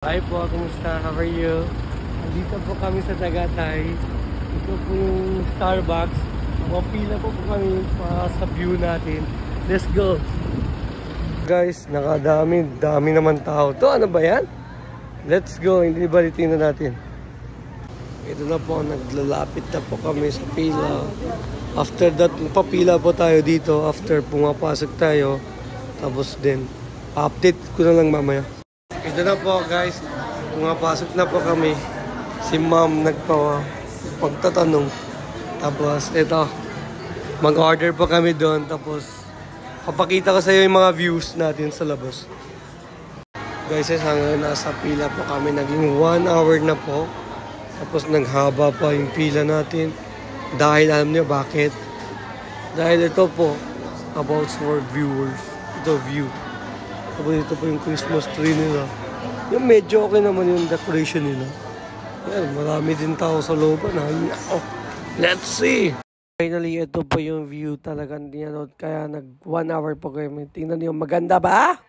Hi po, kumusta? How are you? Dito po kami sa Tagaytay. Ito po yung Starbucks. Mapila po kami para sa view natin. Let's go! Guys, dami naman tao. To ano ba yan? Let's go, hindi ba tingnan natin? Ito na po, naglalapit na po kami sa pila. After that, papila po tayo dito. After pumapasok tayo. Tapos din, update ko na lang mamaya. Ito na po guys, pumapasok na po kami. Si ma'am pagtatanong. Tapos ito, mag-order po kami doon. Tapos papakita ko sa iyo yung mga views natin sa labas. Guys, hanggang nasa pila po kami. Naging 1 hour na po. Tapos naghaba pa yung pila natin. Dahil alam niyo bakit? Dahil ito po, about for viewers. Ito view. Tapos ito po yung Christmas tree nila. Yung medyo okay naman yung decoration nila. Yan, marami din tao sa looban. Oh, let's see! Finally, ito po yung view talaga niya. Kaya nag 1 hour po kayo. Tingnan niyo, maganda ba?